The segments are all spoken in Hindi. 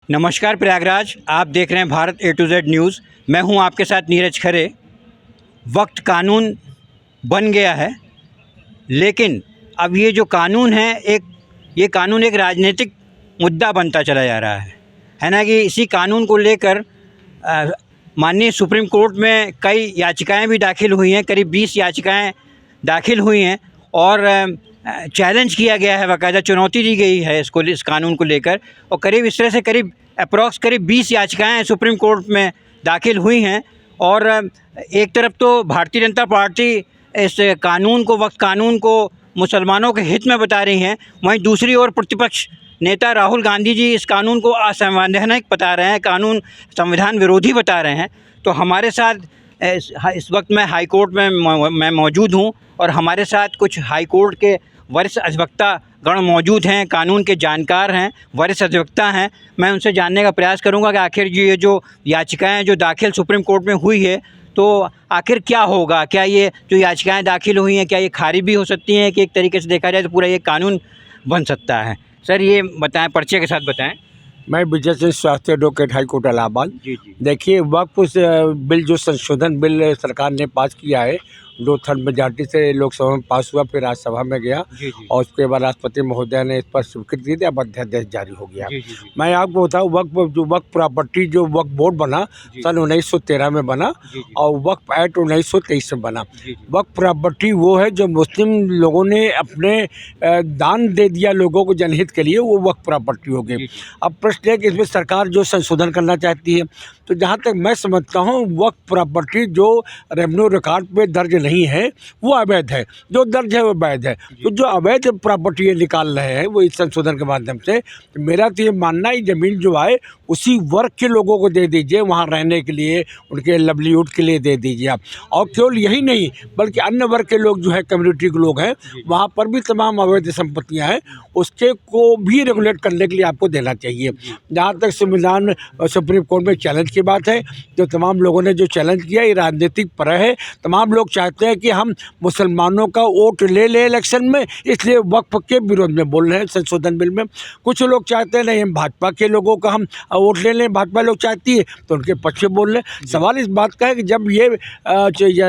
नमस्कार प्रयागराज, आप देख रहे हैं Bharat A to Z news. मैं हूं आपके साथ नीरज खरे। वक्त कानून बन गया है, लेकिन अब ये जो कानून है ये कानून एक राजनीतिक मुद्दा बनता चला जा रहा है ना कि इसी कानून को लेकर माननीय सुप्रीम कोर्ट में कई याचिकाएं भी दाखिल हुई हैं। करीब 20 याचिकाएं दाखिल हुई हैं और चैलेंज किया गया है, बाकायदा चुनौती दी गई है इस कानून को लेकर। और करीब इस तरह से करीब 20 याचिकाएं सुप्रीम कोर्ट में दाखिल हुई हैं। और एक तरफ तो भारतीय जनता पार्टी इस कानून को, वक्त कानून को मुसलमानों के हित में बता रही हैं, वहीं दूसरी ओर प्रतिपक्ष नेता राहुल गांधी जी इस कानून को असंवैधानिक बता रहे हैं, कानून संविधान विरोधी बता रहे हैं। तो हमारे साथ इस वक्त मैं हाई कोर्ट में मैं मौजूद हूं और हमारे साथ कुछ हाई कोर्ट के वरिष्ठ अधिवक्ता गण मौजूद हैं, कानून के जानकार हैं, वरिष्ठ अधिवक्ता हैं। मैं उनसे जानने का प्रयास करूंगा कि आखिर ये जो याचिकाएं जो दाखिल सुप्रीम कोर्ट में हुई है, तो आखिर क्या होगा। क्या ये जो याचिकाएं दाखिल हुई हैं, क्या ये खारिज भी हो सकती हैं कि एक तरीके से देखा जाए तो पूरा ये कानून बन सकता है। सर ये बताएं, पर्चे के साथ बताएं। मैं विजय सिंह स्वास्थ्य एडवोकेट हाई कोर्ट इलाहाबाद। जी। देखिए, वक्फ बिल जो संशोधन बिल सरकार ने पास किया है, 2/3 मेजॉरिटी से लोकसभा में पास हुआ, फिर राज्यसभा में गया। जी। और उसके बाद राष्ट्रपति महोदय ने इस पर स्वीकृति दी, अब अध्यादेश जारी हो गया। जी। मैं आपको बताऊँ, वक्फ प्रॉपर्टी जो वक्फ बोर्ड बना सन 1913 में बना और वक्फ एक्ट 1923 में बना। वक्फ प्रॉपर्टी वो है जो मुस्लिम लोगों ने अपने दान दे दिया लोगों को जनहित के लिए, वो वक्फ प्रॉपर्टी हो गई। अब प्रश्न है कि इसमें सरकार जो संशोधन करना चाहती है, तो जहाँ तक मैं समझता हूँ वक्फ प्रॉपर्टी जो रेवेन्यू रिकॉर्ड पे दर्ज नहीं है वो अवैध है, जो दर्ज है वो वैध है। तो जो अवैध प्रॉपर्टी ये निकाल रहे हैं वो इस संशोधन के माध्यम से, तो मेरा तो ये मानना है जमीन जो आए उसी वर्ग के लोगों को दे दीजिए, वहाँ रहने के लिए, उनके लाइवलीहुड के लिए दे दीजिए आप। और केवल यही नहीं बल्कि अन्य वर्ग के लोग जो है, कम्युनिटी के लोग हैं, वहाँ पर भी तमाम अवैध संपत्तियाँ हैं, उसके को भी रेगुलेट करने के लिए आपको देना चाहिए। जहाँ तक संविधान सुप्रीम कोर्ट में चैलेंज की बात है, जो तमाम लोगों ने जो चैलेंज किया ये राजनीतिक पर है। तमाम लोग चाहते हैं कि हम मुसलमानों का वोट ले इलेक्शन में, इसलिए वक्फ के विरोध में बोल रहे हैं संशोधन बिल में। कुछ लोग चाहते हैं नहीं, हम भाजपा के लोगों का हम वोट ले लें, भाजपा लोग चाहती है तो उनके पक्ष में बोल रहे हैं। सवाल इस बात का है कि जब ये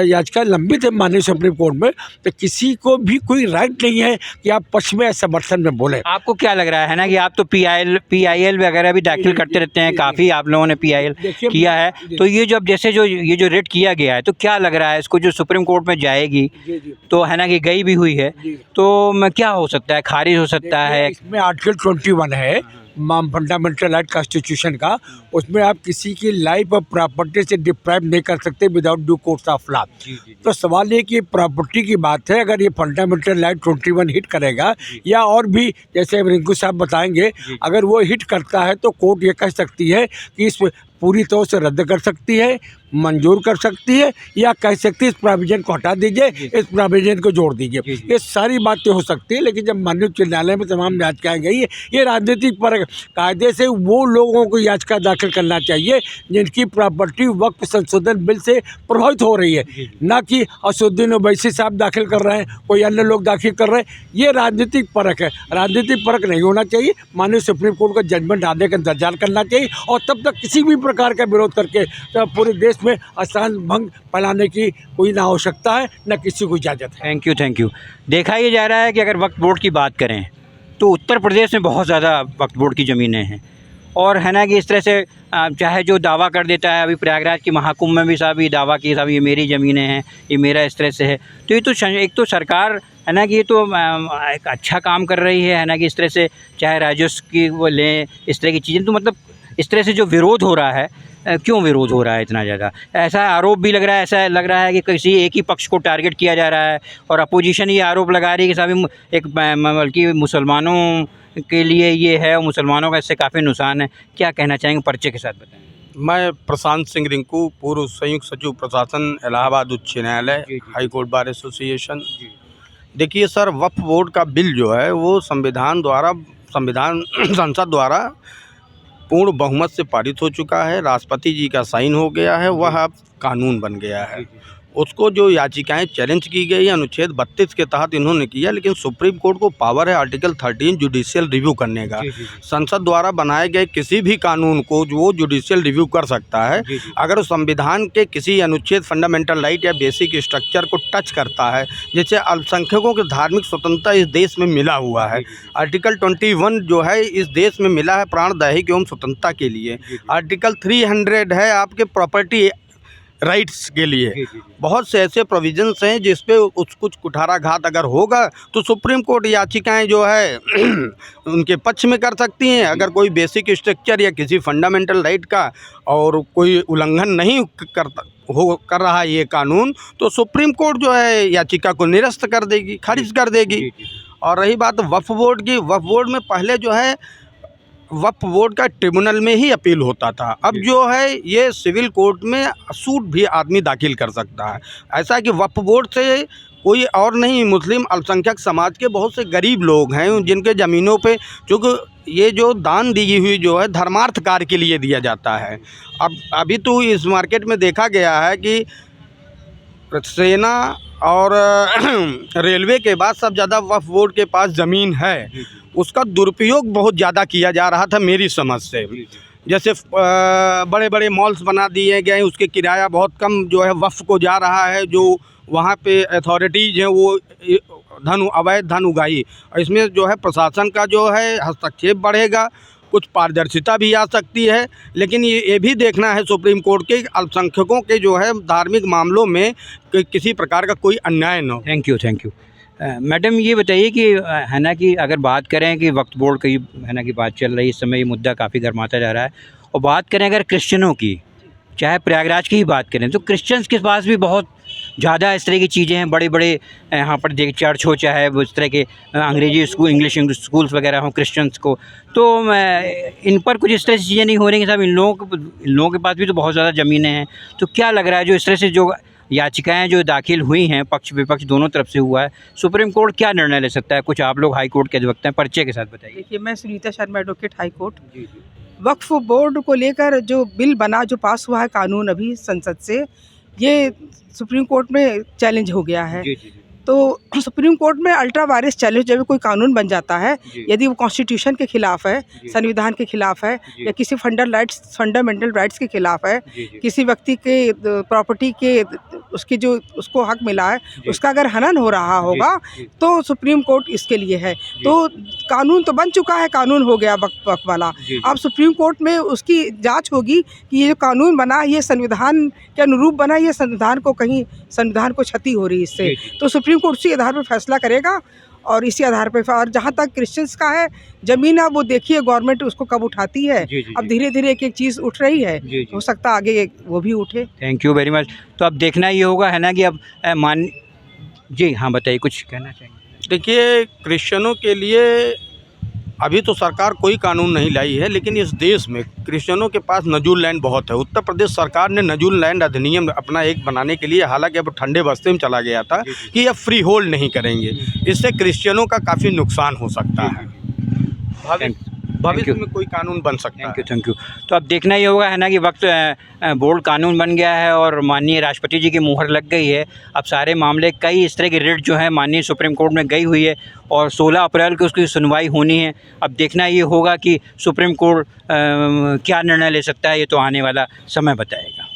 याचिका लंबित है माननीय सुप्रीम कोर्ट में, तो किसी को भी कोई राइट नहीं है कि आप पक्ष में समर्थन में बोले। आपको क्या लग रहा है ना कि आप तो PIL वगैरह भी दाखिल करते रहते हैं, काफ़ी आप लोगों ने PIL किया है, तो ये जो अब जैसे ये जो रेट किया गया है, तो क्या लग रहा है इसको जो सुप्रीम कोर्ट में जाएगी, तो है ना कि गई भी हुई है, तो क्या हो सकता है, खारिज हो सकता है। इसमें आर्टिकल 21 है फंडामेंटल राइट कॉन्स्टिट्यूशन का, उसमें आप किसी की लाइफ और प्रॉपर्टी से डिप्राइव नहीं कर सकते without due course of law. तो सवाल ये कि प्रॉपर्टी की बात है, अगर ये फंडामेंटल राइट 21 हिट करेगा या और भी, जैसे रिंकू साहब बताएंगे, अगर वो हिट करता है तो कोर्ट ये कह सकती है कि इस पूरी तौर से रद्द कर सकती है, मंजूर कर सकती है, या कह सकती है इस प्रोविजन को हटा दीजिए, इस प्रोविजन को जोड़ दीजिए। ये सारी बातें हो सकती है। लेकिन जब माननीय उच्च न्यायालय में तमाम याचिकाएं गई है, ये राजनीतिक पर कायदे से वो लोगों को याचिका दाखिल करना चाहिए जिनकी प्रॉपर्टी वक्फ संशोधन बिल से प्रभावित हो रही है, ना कि असुद्दीन ओवैसी साहब दाखिल कर रहे हैं, कोई अन्य लोग दाखिल कर रहे हैं। ये राजनीतिक परख है, राजनीतिक परख नहीं होना चाहिए। माननीय सुप्रीम कोर्ट का जजमेंट आने का इंतजार करना चाहिए और तब तक किसी भी प्रकार का विरोध करके तो पूरे देश में अशांत भंग फैलाने की कोई ना आवश्यकता है, न किसी को इजाज़त है। Thank you. देखा ये जा रहा है कि अगर वक्फ बोर्ड की बात करें तो उत्तर प्रदेश में बहुत ज़्यादा वक्फ बोर्ड की ज़मीनें हैं, और है ना कि इस तरह से चाहे जो दावा कर देता है, अभी प्रयागराज की महाकुंभ में भी साहब ये दावा की साहब ये मेरी ज़मीनें हैं, ये मेरा इस तरह से है। तो ये तो एक तो सरकार है ना कि ये तो एक अच्छा काम कर रही है ना कि इस तरह से चाहे राजस्व की वो लें, इस तरह की चीज़ें, तो मतलब इस तरह से जो विरोध हो रहा है, क्यों विरोध हो रहा है इतना ज़्यादा? ऐसा आरोप भी लग रहा है, ऐसा लग रहा है कि किसी एक ही पक्ष को टारगेट किया जा रहा है, और अपोजिशन ये आरोप लगा रही है कि साहब एक बल्कि मुसलमानों के लिए ये है और मुसलमानों का इससे काफ़ी नुकसान है। क्या कहना चाहेंगे, पर्चे के साथ बताएं। मैं प्रशांत सिंह रिंकू, पूर्व संयुक्त सचिव प्रशासन इलाहाबाद उच्च न्यायालय, हाई कोर्ट बार एसोसिएशन। देखिए सर, वक्फ बोर्ड का बिल जो है वो संविधान संसद द्वारा पूर्ण बहुमत से पारित हो चुका है, राष्ट्रपति जी का साइन हो गया है, वह अब कानून बन गया है। उसको जो याचिकाएं चैलेंज की गई अनुच्छेद 32 के तहत इन्होंने किया, लेकिन सुप्रीम कोर्ट को पावर है आर्टिकल 13 जुडिशियल रिव्यू करने का। संसद द्वारा बनाए गए किसी भी कानून को जो वो जुडिशियल रिव्यू कर सकता है अगर उस संविधान के किसी अनुच्छेद फंडामेंटल राइट या बेसिक स्ट्रक्चर को टच करता है। जैसे अल्पसंख्यकों की धार्मिक स्वतंत्रता इस देश में मिला हुआ है, आर्टिकल 21 जो है इस देश में मिला है प्राणदायिक एवं स्वतंत्रता के लिए, आर्टिकल 300 है आपके प्रॉपर्टी राइट्स के लिए। बहुत से ऐसे प्रोविजंस हैं जिस पे कुछ कुठाराघात अगर होगा तो सुप्रीम कोर्ट याचिकाएं जो है उनके पक्ष में कर सकती हैं। अगर कोई बेसिक स्ट्रक्चर या किसी फंडामेंटल राइट का और कोई उल्लंघन नहीं कर रहा है ये कानून, तो सुप्रीम कोर्ट जो है याचिका को निरस्त कर देगी, खारिज कर देगी। और रही बात वक्फ बोर्ड की, वक्फ बोर्ड में पहले जो है वक्फ बोर्ड का ट्रिब्यूनल में ही अपील होता था, अब जो है ये सिविल कोर्ट में सूट भी आदमी दाखिल कर सकता है। ऐसा कि वक्फ बोर्ड से कोई और नहीं, मुस्लिम अल्पसंख्यक समाज के बहुत से गरीब लोग हैं जिनके ज़मीनों पे, क्योंकि ये जो दान दी हुई जो है धर्मार्थ कार्य के लिए दिया जाता है। अब अभी तो इस मार्केट में देखा गया है कि सेना और रेलवे के बाद सब ज़्यादा वक्फ बोर्ड के पास ज़मीन है, उसका दुरुपयोग बहुत ज़्यादा किया जा रहा था मेरी समझ से। जैसे बड़े बड़े मॉल्स बना दिए गए, उसके किराया बहुत कम जो है वक्फ को जा रहा है, जो वहाँ पे अथॉरिटीज़ हैं वो अवैध धन उगाही। इसमें जो है प्रशासन का जो है हस्तक्षेप बढ़ेगा, कुछ पारदर्शिता भी आ सकती है, लेकिन ये भी देखना है सुप्रीम कोर्ट के अल्पसंख्यकों के जो है धार्मिक मामलों में किसी प्रकार का कोई अन्याय न हो। Thank you. मैडम ये बताइए कि है ना कि अगर बात करें कि वक्फ बोर्ड की है ना कि बात चल रही है इस समय, ये मुद्दा काफ़ी गर्माता जा रहा है, और बात करें अगर क्रिश्चियनों की, चाहे प्रयागराज की ही बात करें, तो क्रिश्चियंस के पास भी बहुत ज़्यादा इस तरह की चीज़ें हैं, बड़े बड़े यहाँ पर देख चर्च हो, चाहे वो इस तरह के अंग्रेजी स्कूल, इंग्लिश स्कूल्स वगैरह हों क्रिश्चियंस को, तो इन पर कुछ इस तरह से चीज़ें नहीं हो रही हैं साहब। इन लोगों के पास भी तो बहुत ज़्यादा ज़मीनें हैं, तो क्या लग रहा है जो इस तरह से जो याचिकाएं जो दाखिल हुई हैं पक्ष विपक्ष दोनों तरफ से हुआ है, सुप्रीम कोर्ट क्या निर्णय ले सकता है? कुछ आप लोग हाई कोर्ट के अधिवक्ता हैं, परिचय के साथ बताइए। देखिए, मैं Sunita Sharma, advocate, high court. Waqf board को लेकर जो बिल बना, जो पास हुआ है कानून अभी संसद से, ये सुप्रीम कोर्ट में चैलेंज हो गया है। तो सुप्रीम कोर्ट में अल्ट्रा वायरस चैलेंज जब कोई कानून बन जाता है, यदि वो कॉन्स्टिट्यूशन के खिलाफ है, संविधान के खिलाफ है, या किसी फंडामेंटल राइट्स के खिलाफ है, किसी व्यक्ति के प्रॉपर्टी के उसको हक मिला है, उसका अगर हनन हो रहा होगा, तो सुप्रीम कोर्ट इसके लिए है। तो कानून तो बन चुका है, कानून हो गया वक्फ वाला, अब सुप्रीम कोर्ट में उसकी जांच होगी कि ये जो कानून बना ये संविधान के अनुरूप बना, ये संविधान को क्षति हो रही है इससे, तो सुप्रीम कोर्ट उसी आधार पर फैसला करेगा। और इसी आधार पर, और जहाँ तक क्रिश्चियंस का है, जमीन अब वो देखिए गवर्नमेंट उसको कब उठाती है। अब धीरे धीरे एक एक चीज़ उठ रही है, हो सकता है आगे वो भी उठे। Thank you very much. तो अब देखना ये होगा है ना कि अब जी हाँ बताइए, कुछ कहना चाहेंगे? देखिए, क्रिश्चियनों के लिए अभी तो सरकार कोई कानून नहीं लाई है, लेकिन इस देश में क्रिश्चियनों के पास नजूल लैंड बहुत है। उत्तर प्रदेश सरकार ने नजूल लैंड अधिनियम अपना एक बनाने के लिए, हालांकि अब ठंडे बस्ते में चला गया था कि अब फ्री होल्ड नहीं करेंगे, इससे क्रिश्चियनों का काफ़ी नुकसान हो सकता है। भविष्य में कोई कानून बन सकता है। Thank you. तो अब देखना ये होगा है ना कि वक्त बोर्ड कानून बन गया है और माननीय राष्ट्रपति जी की मुहर लग गई है। अब सारे मामले, कई इस तरह की रिट जो है माननीय सुप्रीम कोर्ट में गई हुई है और 16 अप्रैल को उसकी सुनवाई होनी है। अब देखना ये होगा कि सुप्रीम कोर्ट क्या निर्णय ले सकता है, ये तो आने वाला समय बताएगा।